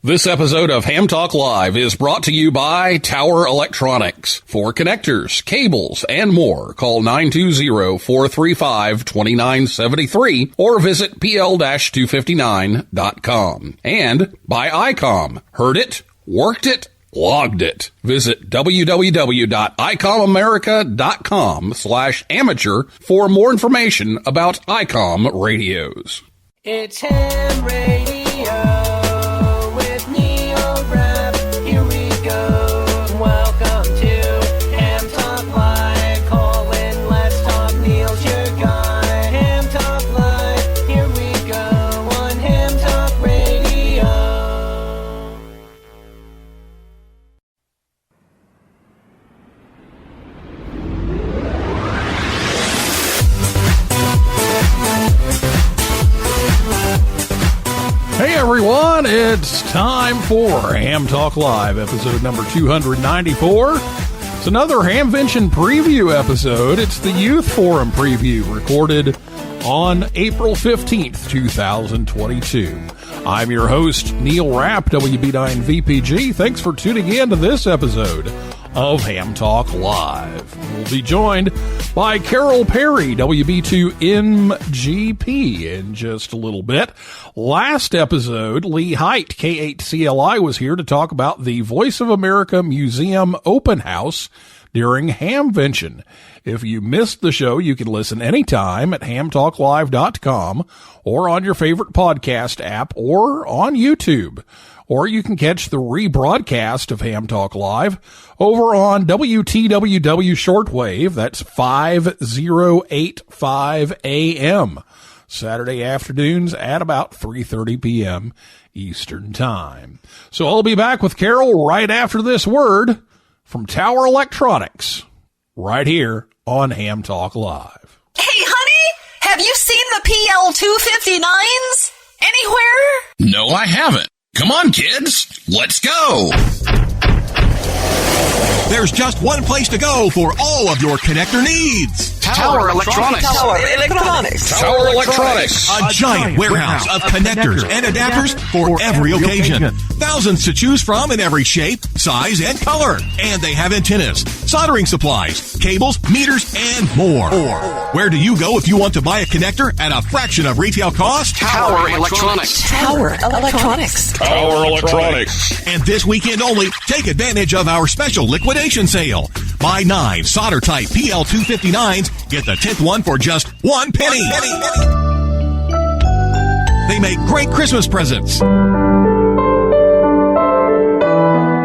This episode of Ham Talk Live is brought to you by Tower Electronics. For connectors, cables, and more, call 920-435-2973 or visit pl-259.com. And by ICOM. Heard it, worked it, logged it. Visit www.icomamerica.com/amateur for more information about ICOM radios. It's Ham Radio. Hey everyone, it's time for Ham Talk Live, episode number 294. It's another Hamvention preview episode. It's the Youth Forum preview, recorded on April 15th, 2022. I'm your host, Neil Rapp, WB9VPG. Thanks for tuning in to this episode of Ham Talk Live. We'll be joined by Carole Perry, WB2MGP, in just a little bit. Last episode, Lee Height, K8CLI, was here to talk about the Voice of America Museum Open House during Hamvention. If you missed the show, you can listen anytime at hamtalklive.com or on your favorite podcast app or on YouTube. Or you can catch the rebroadcast of Ham Talk Live over on WTWW Shortwave. That's 5085 AM. Saturday afternoons at about 3:30 p.m. Eastern Time. So I'll be back with Carole right after this word from Tower Electronics, right here on Ham Talk Live. Hey, honey, have you seen the PL259s anywhere? No, I haven't. Come on, kids. Let's go. There's just one place to go for all of your connector needs. Tower Electronics. Tower Electronics. Tower Electronics. A giant warehouse of connectors and adapters for every occasion. Thousands to choose from in every shape, size, and color. And they have antennas, soldering supplies, cables, meters, and more. Where do you go if you want to buy a connector at a fraction of retail cost? Tower Electronics. Tower Electronics. Tower Electronics. And this weekend only, take advantage of our special liquidation sale. Buy 9 solder-type PL259s, get the 10th one for just 1 penny. They make great Christmas presents.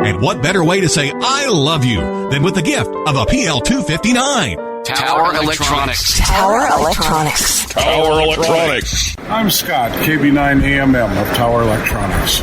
And what better way to say I love you than with the gift of a PL259? Tower Electronics. Tower Electronics. Tower Electronics. I'm Scott, KB9AMM of Tower Electronics.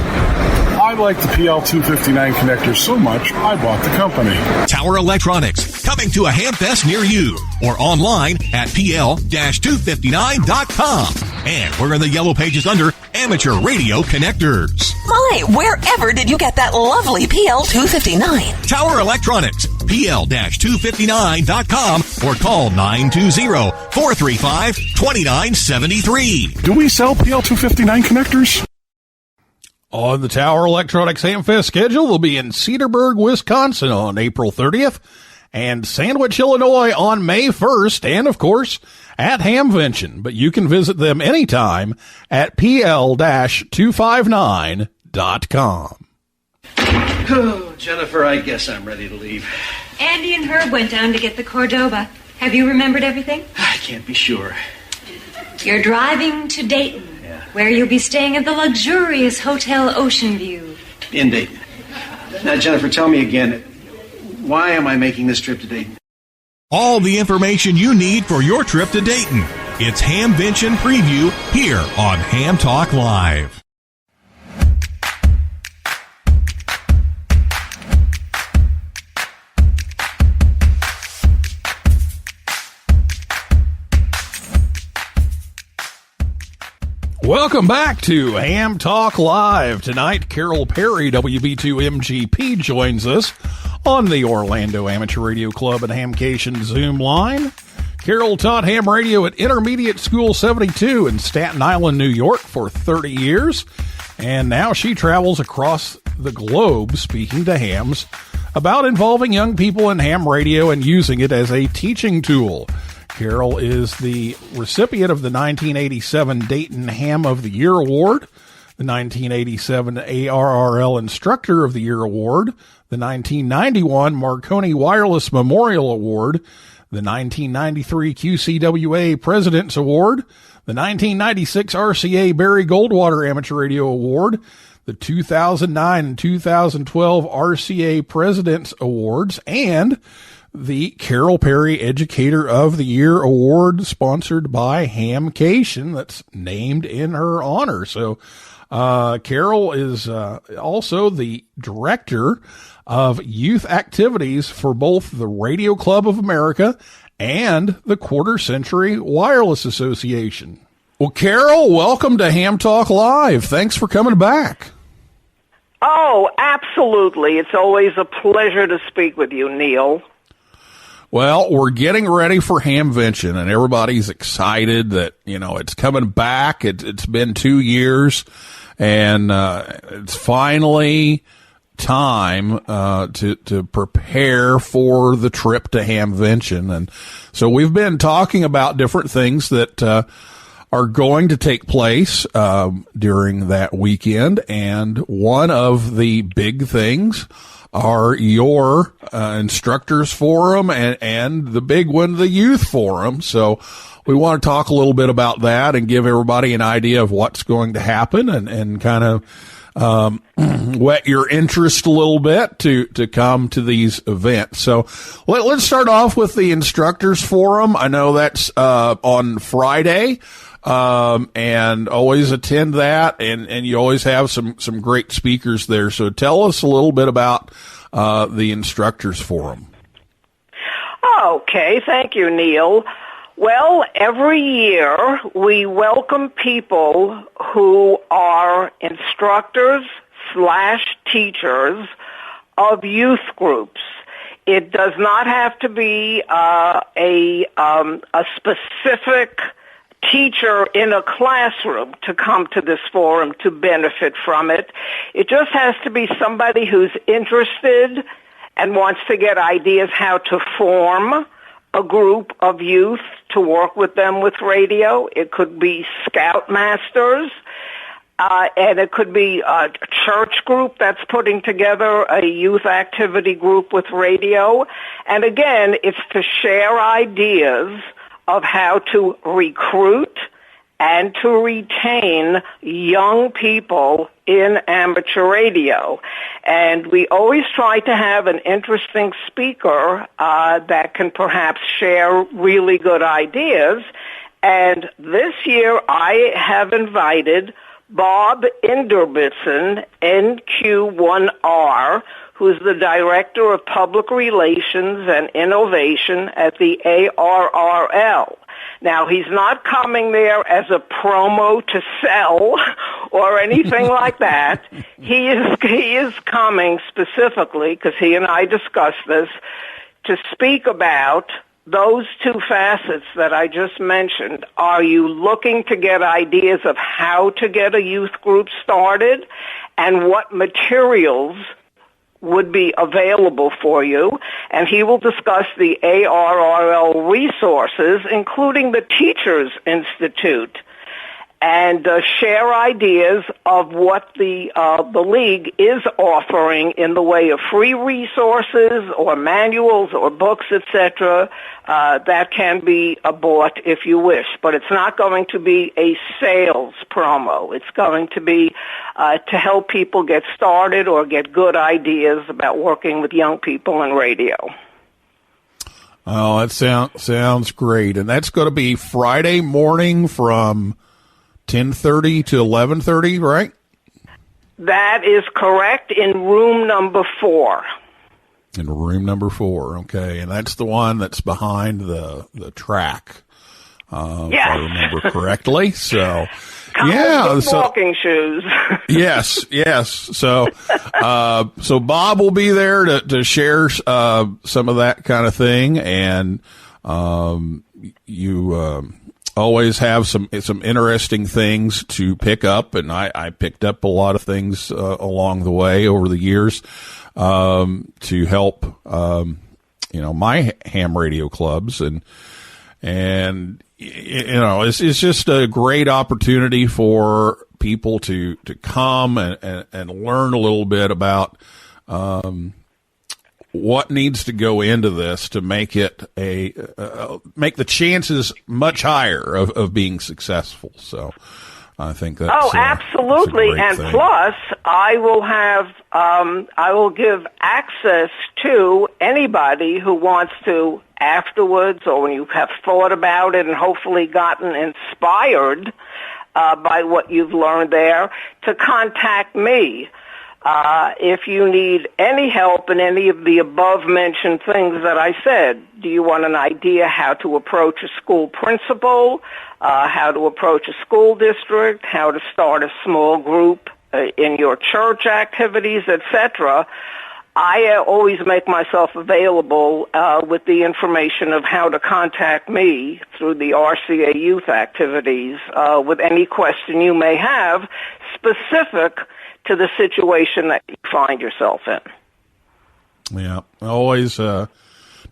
I like the PL259 connector so much, I bought the company. Tower Electronics, coming to a Hamfest near you, or online at pl-259.com. And we're in the yellow pages under Amateur Radio Connectors. My, wherever did you get that lovely PL259? Tower Electronics, pl-259.com, or call 920-435-2973. Do we sell PL259 connectors? On the Tower Electronics Hamfest schedule, they'll be in Cedarburg, Wisconsin on April 30th and Sandwich, Illinois on May 1st, and of course at Hamvention. But you can visit them anytime at pl-259.com. Oh, Jennifer, I guess I'm ready to leave. Andy and Herb went down to get the Cordoba. Have you remembered everything? I can't be sure. You're driving to Dayton, where you'll be staying at the luxurious Hotel Ocean View. In Dayton. Now, Jennifer, tell me again, why am I making this trip to Dayton? All the information you need for your trip to Dayton. It's Hamvention Preview here on Ham Talk Live. Welcome back to Ham Talk Live. Tonight, Carole Perry, WB2MGP, joins us on the Orlando Amateur Radio Club and Hamcation Zoom line. Carole taught ham radio at Intermediate School 72 in Staten Island, New York for 30 years, and now she travels across the globe speaking to hams about involving young people in ham radio and using it as a teaching tool. Carole is the recipient of the 1987 Dayton Ham of the Year Award, the 1987 ARRL Instructor of the Year Award, the 1991 Marconi Wireless Memorial Award, the 1993 QCWA President's Award, the 1996 RCA Barry Goldwater Amateur Radio Award, the 2009 and 2012 RCA President's Awards, and the Carole Perry Educator of the Year Award sponsored by Hamcation that's named in her honor. So Carole is also the director of youth activities for both the Radio Club of America and the Quarter Century Wireless Association. Well, Carole, welcome to Ham Talk Live. Thanks for coming back. Oh, absolutely. It's always a pleasure to speak with you, Neil. Well, we're getting ready for Hamvention, and everybody's excited that, it's coming back. It's been 2 years, and it's finally time to prepare for the trip to Hamvention. And so we've been talking about different things that are going to take place during that weekend, and one of the big things are your instructors forum and the big one, the youth forum. So we want to talk a little bit about that and give everybody an idea of what's going to happen and kind of whet your interest a little bit to come to these events. So let's start off with the instructors forum. I know that's on Friday. And always attend that, and you always have some great speakers there. So tell us a little bit about the Instructors Forum. Okay, thank you, Neil. Well, every year we welcome people who are instructors/teachers of youth groups. It does not have to be a specific teacher in a classroom to come to this forum to benefit from it. It just has to be somebody who's interested and wants to get ideas how to form a group of youth to work with them with radio. It could be scoutmasters, and it could be a church group that's putting together a youth activity group with radio. And again, it's to share ideas of how to recruit and to retain young people in amateur radio. And we always try to have an interesting speaker that can perhaps share really good ideas. And this year I have invited Bob Inderbitson, NQ1R, who's the Director of Public Relations and Innovation at the ARRL. Now, he's not coming there as a promo to sell or anything like that. He is coming specifically, because he and I discussed this, to speak about those two facets that I just mentioned. Are you looking to get ideas of how to get a youth group started, and what materials would be available for you? And he will discuss the ARRL resources, including the Teachers Institute, and share ideas of what the league is offering in the way of free resources or manuals or books, etc. That can be bought if you wish, but it's not going to be a sales promo. It's going to be to help people get started or get good ideas about working with young people in radio. Oh, that sounds great. And that's going to be Friday morning from 10:30 to 11:30, right? That is correct, in room number 4. In room number 4, okay. And that's the one that's behind the track, if I remember correctly. So, yeah. So, walking shoes. yes. So Bob will be there to share some of that kind of thing. And you always have some interesting things to pick up, and I picked up a lot of things along the way over the years to help my ham radio clubs, and it's just a great opportunity for people to come and learn a little bit about what needs to go into this to make it make the chances much higher of being successful. So I think that's absolutely. That's a great and thing. Plus, I will give access to anybody who wants to afterwards, or when you have thought about it and hopefully gotten inspired by what you've learned there, to contact me. If you need any help in any of the above-mentioned things that I said, do you want an idea how to approach a school principal, how to approach a school district, how to start a small group in your church activities, etc., I always make myself available with the information of how to contact me through the RCA youth activities with any question you may have specific to the situation that you find yourself in. Yeah, always a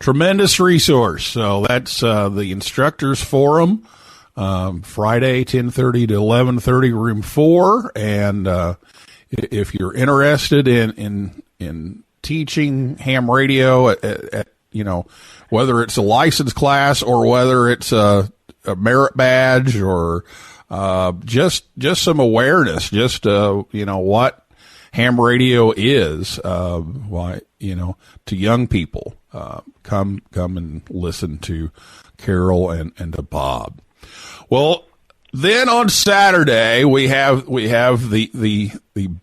tremendous resource. So that's the Instructors Forum, Friday, 10:30 to 11:30, room 4. And if you're interested in teaching ham radio at whether it's a license class or whether it's a merit badge or just some awareness, just what ham radio is, to young people, come and listen to Carole and to Bob. Well, then on Saturday we have the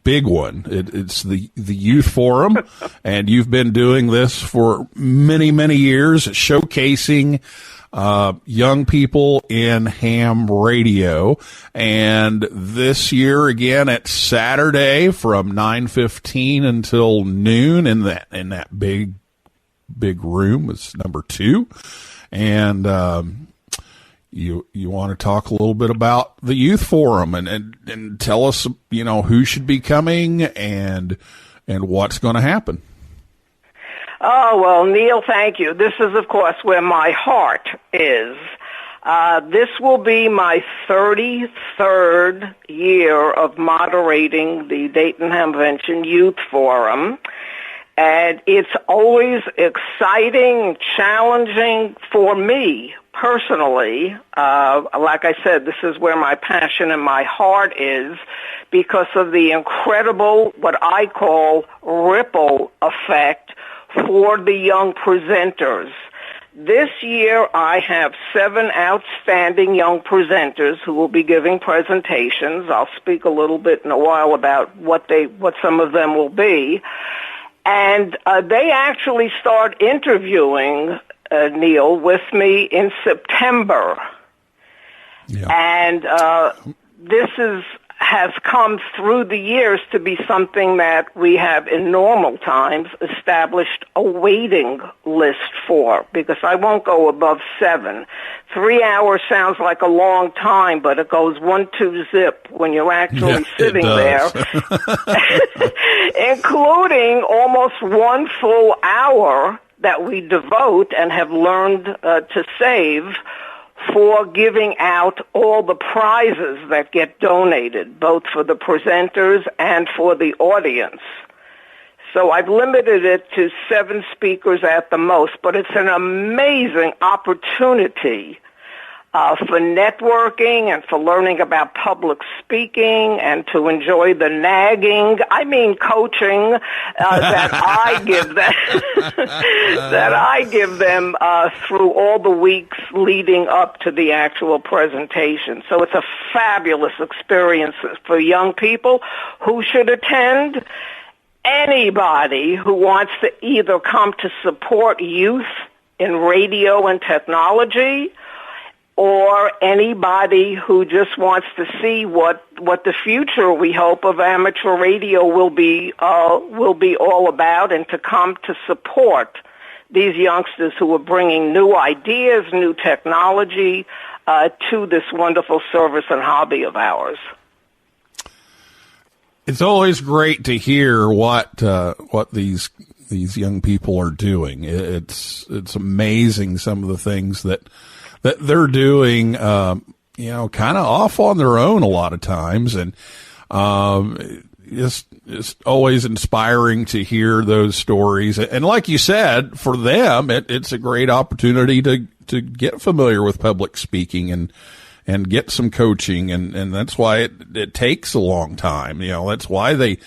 big one. It's the Youth Forum, and you've been doing this for many years, showcasing young people in ham radio. And this year again at Saturday from 9:15 until noon in that big room. It's number 2. And you want to talk a little bit about the Youth Forum and tell us, who should be coming and what's going to happen. Oh, well, Neil, thank you. This is, of course, where my heart is. This will be my 33rd year of moderating the Dayton Hamvention Youth Forum. And it's always exciting, challenging for me personally. Like I said, this is where my passion and my heart is because of the incredible, what I call, ripple effect for the young presenters. This year I have 7 outstanding young presenters who will be giving presentations. I'll speak a little bit in a while about what some of them will be. And they actually start interviewing, Neil, with me in September. Yeah. And this has come through the years to be something that we have in normal times established a waiting list for, because I won't go above 7. 3 hours sounds like a long time, but it goes 1-2 zip when you're actually sitting there, including almost 1 full hour that we devote and have learned to save for giving out all the prizes that get donated, both for the presenters and for the audience. So I've limited it to 7 speakers at the most, but it's an amazing opportunity for networking and for learning about public speaking and to enjoy the nagging, coaching that I give them through all the weeks leading up to the actual presentation. So it's a fabulous experience for young people who should attend. Anybody who wants to either come to support youth in radio and technology, or anybody who just wants to see what the future, we hope, of amateur radio will be all about, and to come to support these youngsters who are bringing new ideas, new technology to this wonderful service and hobby of ours. It's always great to hear what these young people are doing. It's amazing some of the things that they're doing, kind of off on their own a lot of times, and it's always inspiring to hear those stories. And like you said, for them, it's a great opportunity to get familiar with public speaking and get some coaching. And that's why it takes a long time. That's why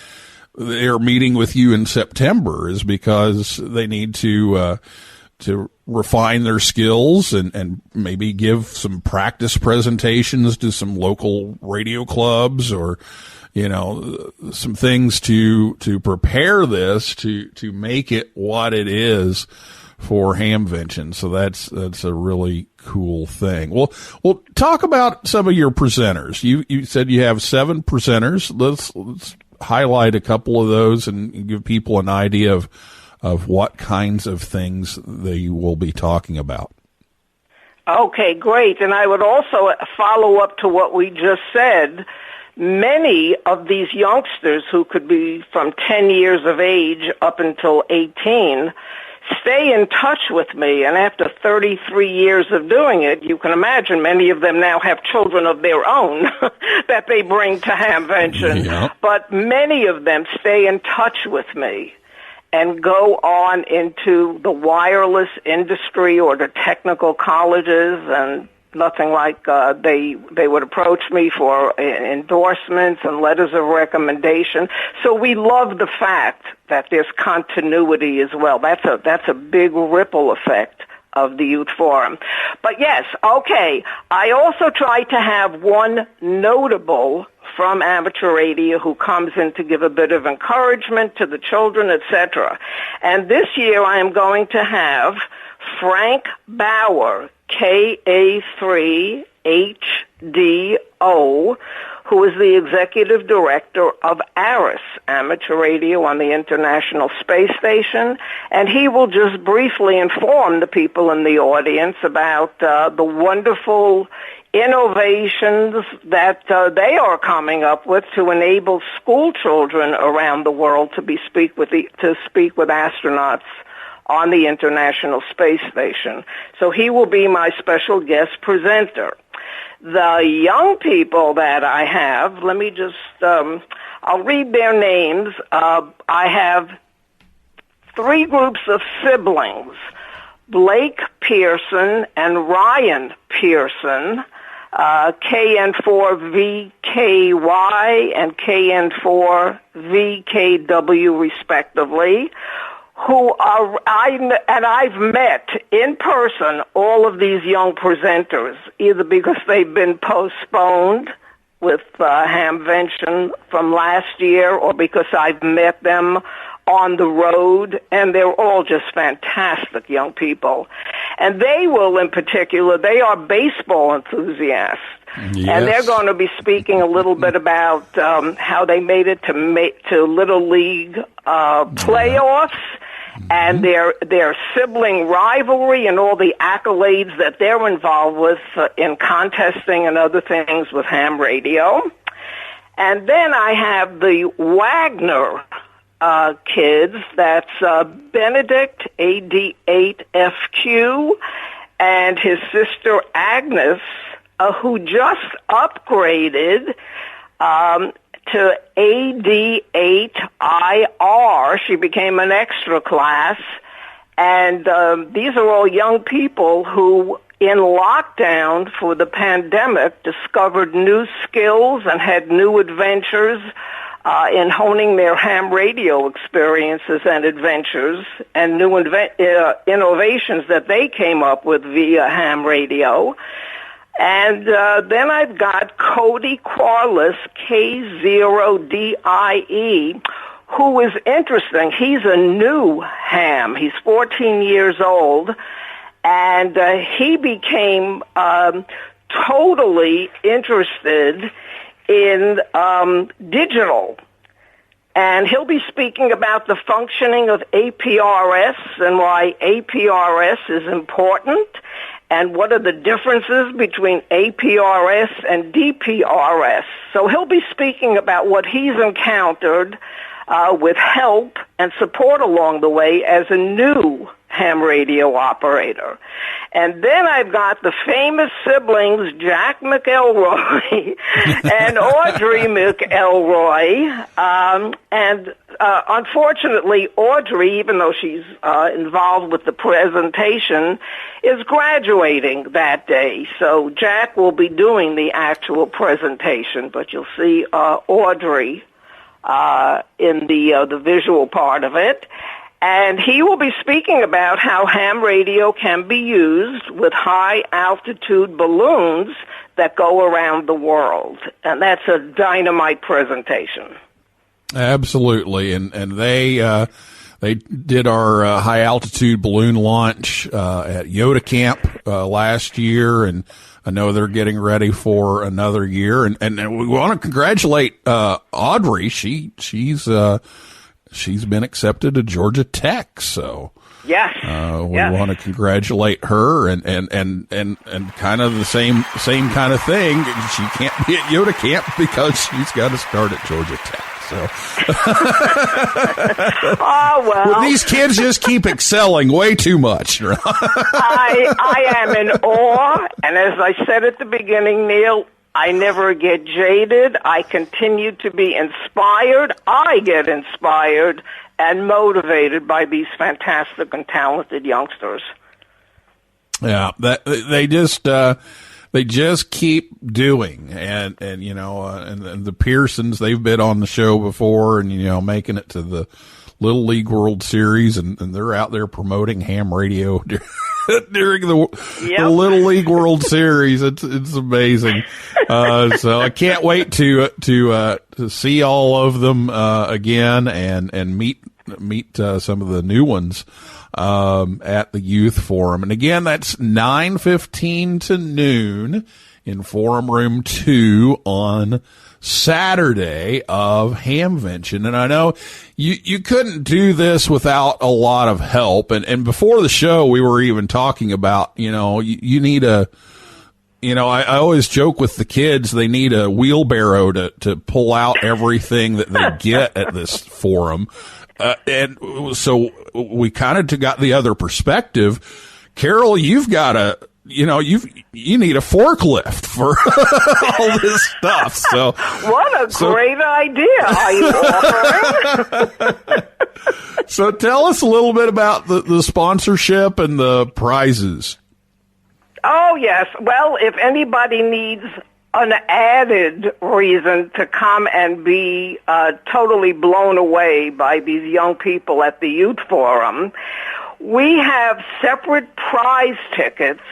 they're meeting with you in September, is because they need to refine their skills and maybe give some practice presentations to some local radio clubs, or some things to prepare this to make it what it is for Hamvention. So that's a really cool thing. Well, talk about some of your presenters. You said you have 7 presenters. Let's highlight a couple of those and give people an idea of what kinds of things they will be talking about. Okay, great. And I would also follow up to what we just said. Many of these youngsters, who could be from 10 years of age up until 18, stay in touch with me. And after 33 years of doing it, you can imagine many of them now have children of their own that they bring to Hamvention. Yeah. But many of them stay in touch with me and go on into the wireless industry or the technical colleges, and nothing like they would approach me for endorsements and letters of recommendation. So we love the fact that there's continuity as well. That's a big ripple effect of the Youth Forum. But yes, okay, I also try to have one notable from amateur radio who comes in to give a bit of encouragement to the children, etc. And this year I am going to have Frank Bauer, KA3HDO, who is the executive director of ARIS, Amateur Radio on the International Space Station, and he will just briefly inform the people in the audience about the wonderful innovations that they are coming up with to enable school children around the world to speak with astronauts on the International Space Station. So he will be my special guest presenter. The young people that I have, let me just, I'll read their names. I have 3 groups of siblings, Blake Pearson and Ryan Pearson, KN4VKY and KN4VKW respectively, I've met in person all of these young presenters, either because they've been postponed with Hamvention from last year, or because I've met them on the road, and they're all just fantastic young people. And they will, in particular, they are baseball enthusiasts. Yes. And they're going to be speaking a little bit about how they made it to Little League playoffs, and their sibling rivalry and all the accolades that they're involved with in contesting and other things with ham radio. And then I have the Wagner kids, that's Benedict, AD8FQ, and his sister Agnes, who just upgraded to AD8IR. She became an extra class, and these are all young people who, in lockdown for the pandemic, discovered new skills and had new adventures in honing their ham radio experiences and adventures, and new innovations that they came up with via ham radio. And then I've got Cody Corliss, K0DIE, who is interesting. He's a new ham. He's 14 years old, and he became totally interested in digital. And he'll be speaking about the functioning of APRS and why APRS is important and what are the differences between APRS and DPRS. So he'll be speaking about what he's encountered with help and support along the way as a new ham radio operator. And then I've got the famous siblings, Jack McElroy and Audrey McElroy. Unfortunately, Audrey, even though she's involved with the presentation, is graduating that day. So Jack will be doing the actual presentation, but you'll see Audrey in the visual part of it. And he will be speaking about how ham radio can be used with high-altitude balloons that go around the world. And that's a dynamite presentation. Absolutely. And they did our high-altitude balloon launch at Yoda Camp last year, and I know they're getting ready for another year. And we want to congratulate Audrey. She's been accepted to Georgia Tech, so yes, we want to congratulate her and kind of the same kind of thing. She can't be at Yoda Camp because she's got to start at Georgia Tech. So, oh well, well, these kids just keep excelling way too much. I am in awe, and as I said at the beginning, Neil, I never get jaded. I continue to be inspired. I get inspired and motivated by these fantastic and talented youngsters. Yeah, they just keep doing, and you know, and the Pearsons, they've been on the show before, and you know, making it to the Little League World Series, and they're out there promoting ham radio during the Little League World Series. It's amazing. So I can't wait to see all of them again and meet some of the new ones at the Youth Forum. And again, that's 9:15 to noon in Forum Room 2 on Saturday of Hamvention. And I know you couldn't do this without a lot of help. And before the show, we were even talking about, you know, you need I always joke with the kids, they need a wheelbarrow to pull out everything that they get at this forum. And so we kind of got the other perspective. Carole, you've got you need a forklift for all this stuff. So what a great idea are you offering? So tell us a little bit about the sponsorship and the prizes. Oh, yes. Well, if anybody needs an added reason to come and be totally blown away by these young people at the Youth Forum, we have separate prize tickets.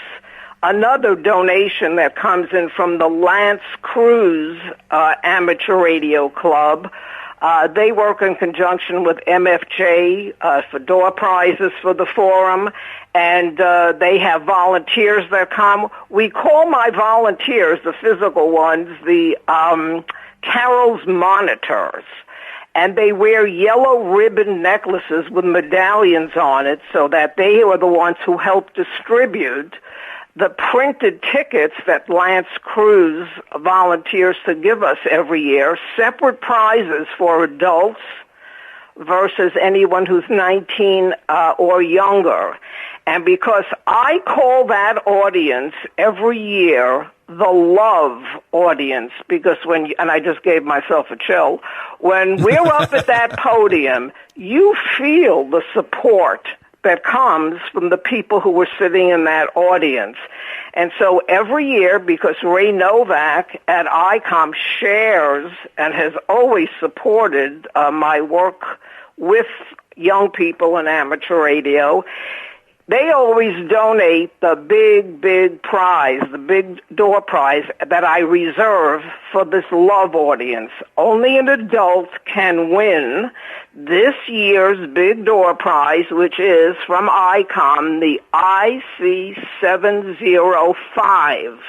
Another donation that comes in from the Lance Cruz Amateur Radio Club. They work in conjunction with MFJ for door prizes for the forum, and they have volunteers that come. We call my volunteers, the physical ones, the Carol's monitors. And they wear yellow ribbon necklaces with medallions on it so that they are the ones who help distribute the printed tickets that Lance Cruz volunteers to give us every year, separate prizes for adults versus anyone who's 19 or younger. And because I call that audience every year the love audience, because and I just gave myself a chill, when we're up at that podium, you feel the support that comes from the people who were sitting in that audience. And so every year, because Ray Novak at ICOM shares and has always supported my work with young people in amateur radio, they always donate the big prize, the big door prize that I reserve for this love audience. Only an adult can win this year's big door prize, which is from ICOM, the IC705.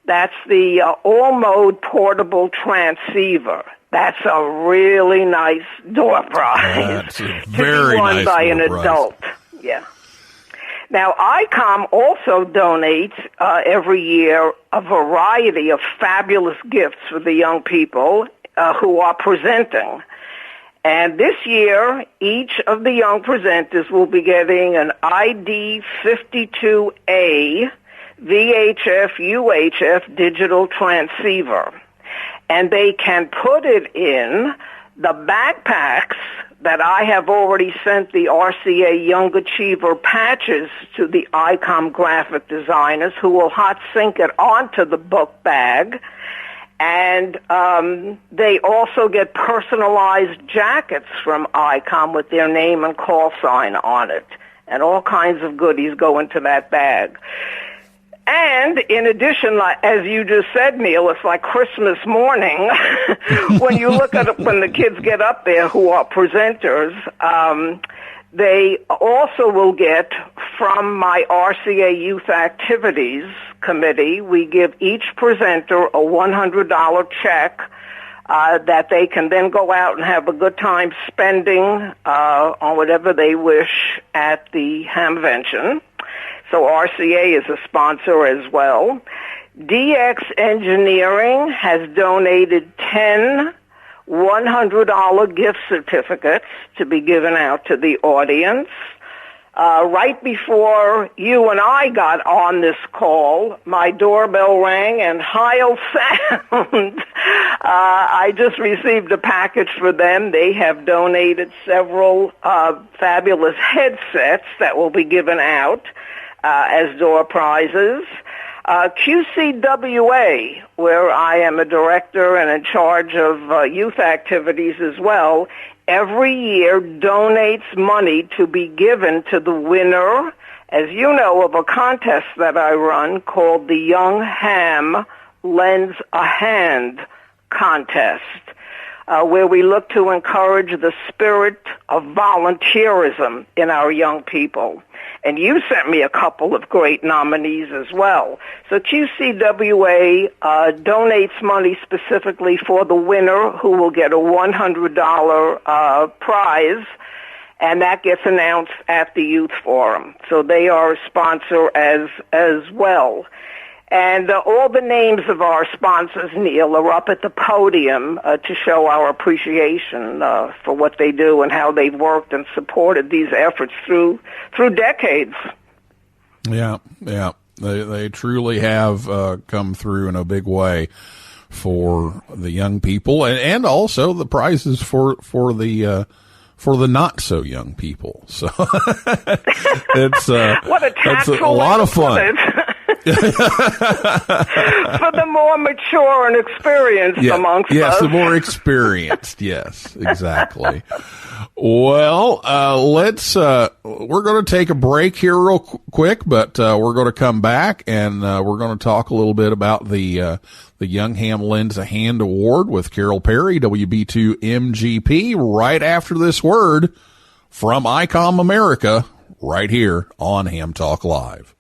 That's the all-mode portable transceiver. That's a really nice door prize. That's a to very be won nice by door an prize. adult. Yeah. Now, ICOM also donates every year a variety of fabulous gifts for the young people who are presenting. And this year, each of the young presenters will be getting an ID52A VHF-UHF digital transceiver. And they can put it in the backpacks that I have already sent the RCA Young Achiever patches to the ICOM graphic designers, who will hot sync it onto the book bag. And they also get personalized jackets from ICOM with their name and call sign on it. And all kinds of goodies go into that bag. And in addition, as you just said, Neil, it's like Christmas morning. When you look at it, when the kids get up there who are presenters, they also will get from my RCA Youth Activities Committee, we give each presenter a $100 check that they can then go out and have a good time spending on whatever they wish at the Hamvention. So RCA is a sponsor as well. DX Engineering has donated 10 $100 gift certificates to be given out to the audience. Right before you and I got on this call, my doorbell rang and Heil Sound. I just received a package for them. They have donated several fabulous headsets that will be given out as door prizes. QCWA, where I am a director and in charge of youth activities as well, every year donates money to be given to the winner, as you know, of a contest that I run called the Young Ham Lends a Hand contest, where we look to encourage the spirit of volunteerism in our young people. And you sent me a couple of great nominees as well. So QCWA donates money specifically for the winner, who will get a $100 prize, and that gets announced at the Youth Forum. So they are a sponsor as well. And all the names of our sponsors, Neil, are up at the podium to show our appreciation for what they do and how they've worked and supported these efforts through decades. Yeah. They truly have come through in a big way for the young people, and also the prizes for the not so young people. So it's what a tactful a lot of fun. For the more mature and experienced amongst us. Yes, the more experienced. Yes, exactly. Well, we're going to take a break here real quick, but we're going to come back and we're going to talk a little bit about the Young Ham Lends a Hand Award with Carole Perry, WB2 MGP, right after this word from ICOM America, right here on Ham Talk Live.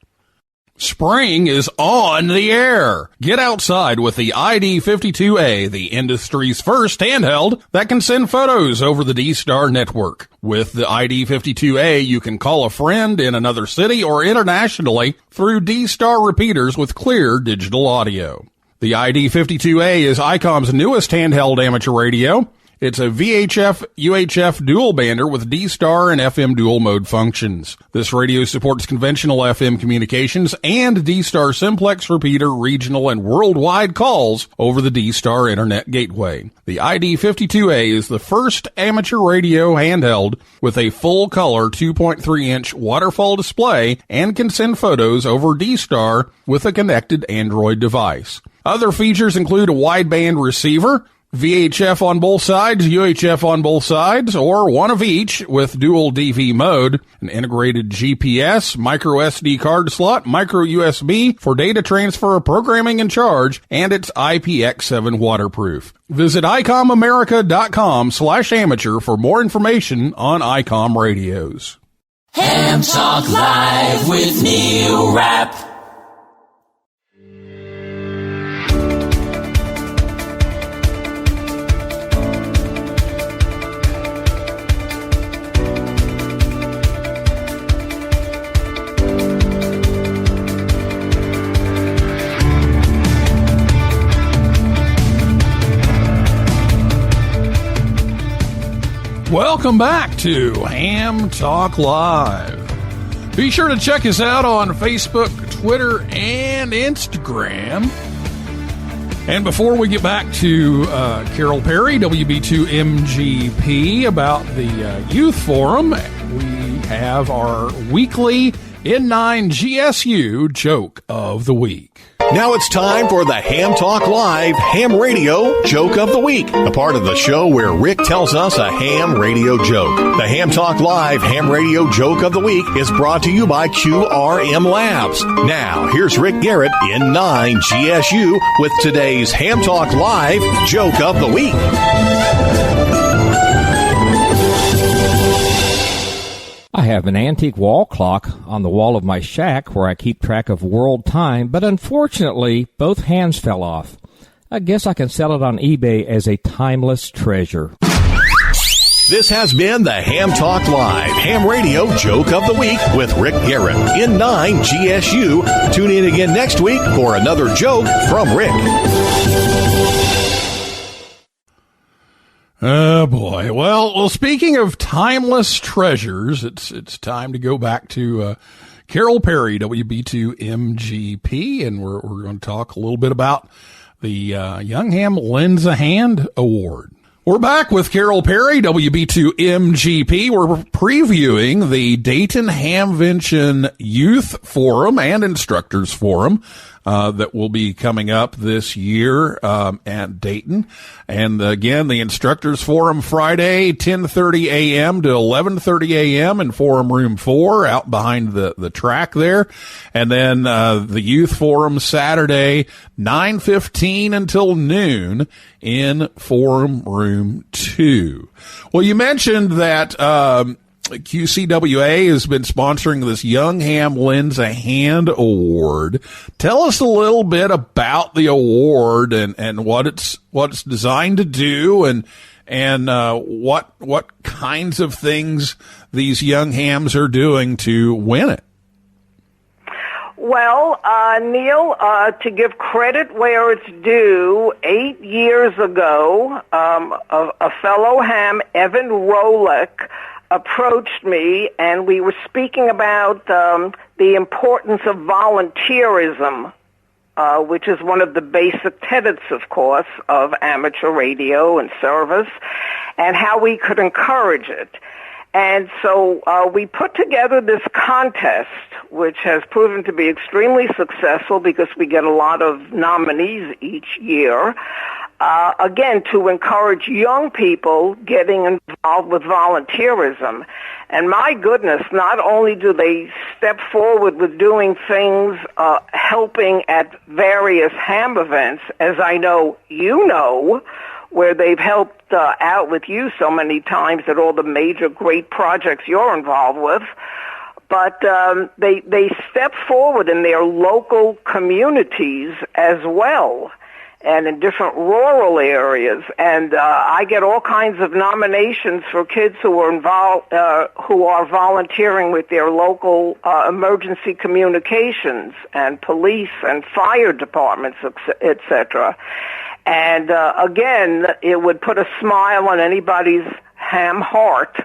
Spring is on the air. Get outside with the ID52A, the industry's first handheld that can send photos over the D-Star network. With the ID52A, you can call a friend in another city or internationally through D-Star repeaters with clear digital audio. The ID52A is ICOM's newest handheld amateur radio. It's a VHF-UHF dual bander with D-Star and FM dual mode functions. This radio supports conventional FM communications and D-Star simplex repeater regional and worldwide calls over the D-Star Internet Gateway. The ID52A is the first amateur radio handheld with a full-color 2.3-inch waterfall display and can send photos over D-Star with a connected Android device. Other features include a wideband receiver, VHF on both sides, UHF on both sides, or one of each with dual DV mode, an integrated GPS, micro SD card slot, micro USB for data transfer, programming and charge, and it's IPX7 waterproof. Visit ICOMAmerica.com/amateur for more information on ICOM radios. Ham Talk Live with Neil Rapp. Welcome back to Ham Talk Live. Be sure to check us out on Facebook, Twitter, and Instagram. And before we get back to Carole Perry, WB2MGP, about the Youth Forum, we have our weekly N9 GSU Joke of the Week. Now it's time for the Ham Talk Live Ham Radio Joke of the Week, a part of the show where Rick tells us a ham radio joke. The Ham Talk Live Ham Radio Joke of the Week is brought to you by QRM Labs. Now, here's Rick Garrett in 9 GSU with today's Ham Talk Live Joke of the Week. I have an antique wall clock on the wall of my shack where I keep track of world time, but unfortunately, both hands fell off. I guess I can sell it on eBay as a timeless treasure. This has been the Ham Talk Live Ham Radio Joke of the Week with Rick Garrett in 9 GSU. Tune in again next week for another joke from Rick. Oh, boy. Well, speaking of timeless treasures, it's time to go back to Carole Perry, WB2MGP, and we're going to talk a little bit about the Young Ham Lends a Hand Award. We're back with Carole Perry, WB2MGP. We're previewing the Dayton Hamvention Youth Forum and Instructors Forum that will be coming up this year at Dayton. And again, the Instructors Forum Friday, 10:30 a.m. to 11:30 a.m. in Forum Room 4 out behind the track there. And then the Youth Forum Saturday, 9:15 until noon in Forum Room 2. Well, you mentioned that QCWA has been sponsoring this Young Ham Lends a Hand Award. Tell us a little bit about the award and what it's designed to do and what kinds of things these young hams are doing to win it. Well, Neil, to give credit where it's due, 8 years ago, a fellow ham, Evan Rolick, approached me, and we were speaking about the importance of volunteerism, which is one of the basic tenets, of course, of amateur radio and service, and how we could encourage it. And so we put together this contest, which has proven to be extremely successful because we get a lot of nominees each year. Again, to encourage young people getting involved with volunteerism. And my goodness, not only do they step forward with doing things, helping at various ham events, as I know you know, where they've helped out with you so many times at all the major great projects you're involved with, but they step forward in their local communities as well, and in different rural areas. And I get all kinds of nominations for kids who are involved, who are volunteering with their local emergency communications and police and fire departments, etc. And again, it would put a smile on anybody's ham heart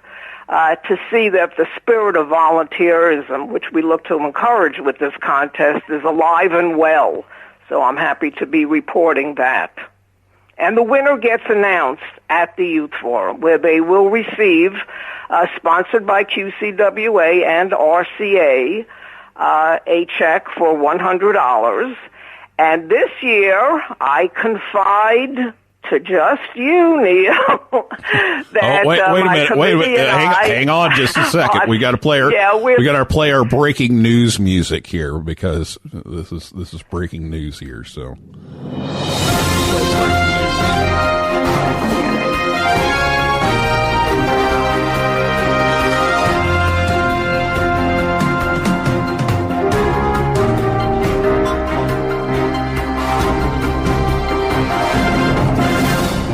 to see that the spirit of volunteerism, which we look to encourage with this contest, is alive and well. So I'm happy to be reporting that. And the winner gets announced at the Youth Forum, where they will receive, sponsored by QCWA and RCA, a check for $100. And this year, I confide to just you, Neil. That, wait a minute. Hang on just a second. We got to play our breaking news music here, because this is breaking news here. So.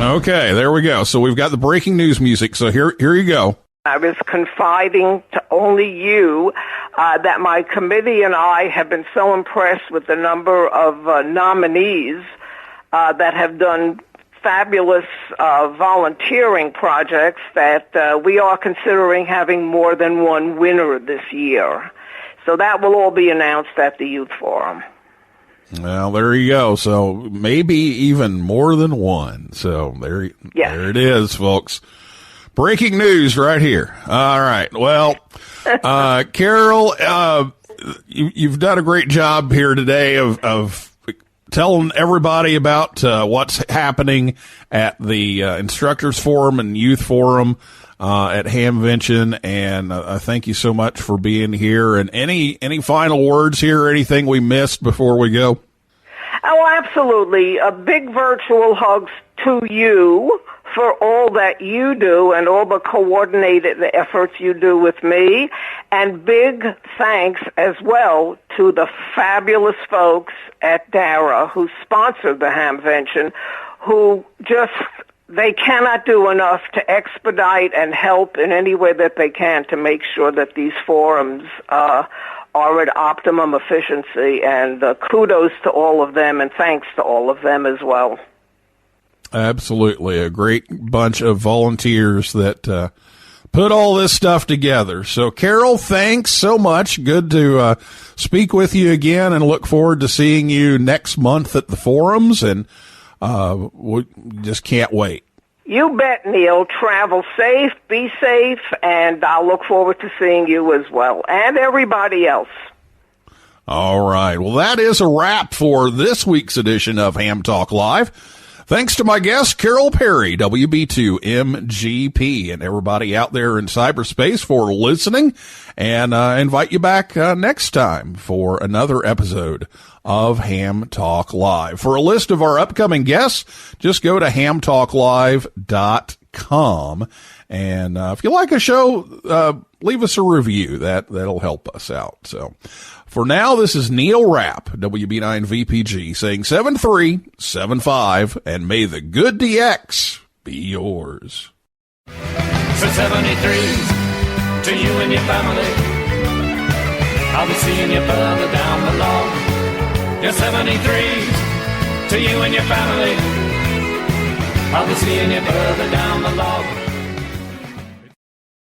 Okay, there we go. So we've got the breaking news music. So here you go. I was confiding to only you that my committee and I have been so impressed with the number of nominees that have done fabulous volunteering projects that we are considering having more than one winner this year. So that will all be announced at the Youth Forum. Well, there you go. So maybe even more than one. So there it is, folks. Breaking news right here. All right. Well, Carole, you've done a great job here today of telling everybody about what's happening at the Instructors Forum and Youth Forum at Hamvention, and I thank you so much for being here. And any final words here, or anything we missed before we go? Oh, absolutely. A big virtual hugs to you for all that you do and all the coordinated efforts you do with me. And big thanks as well to the fabulous folks at DARA who sponsored the Hamvention, who they cannot do enough to expedite and help in any way that they can to make sure that these forums are at optimum efficiency. And kudos to all of them, and thanks to all of them as well. Absolutely. A great bunch of volunteers that put all this stuff together. So, Carole, thanks so much. Good to speak with you again, and look forward to seeing you next month at the forums, and we just can't wait. You bet, Neil. Travel safe, be safe, and I'll look forward to seeing you as well, and everybody else. All right. Well, that is a wrap for this week's edition of Ham Talk Live. Thanks to my guest, Carole Perry, WB2MGP, and everybody out there in cyberspace for listening, and invite you back next time for another episode of Ham Talk Live. For a list of our upcoming guests, just go to hamtalklive.com. And if you like a show, leave us a review. That'll help us out. So for now, this is Neil Rapp, WB9VPG, saying 7375, and may the good DX be yours. So 73 to you and your family. I'll be seeing you further down below. Yeah, 73 to you and your family. I'll be seeing you further down below.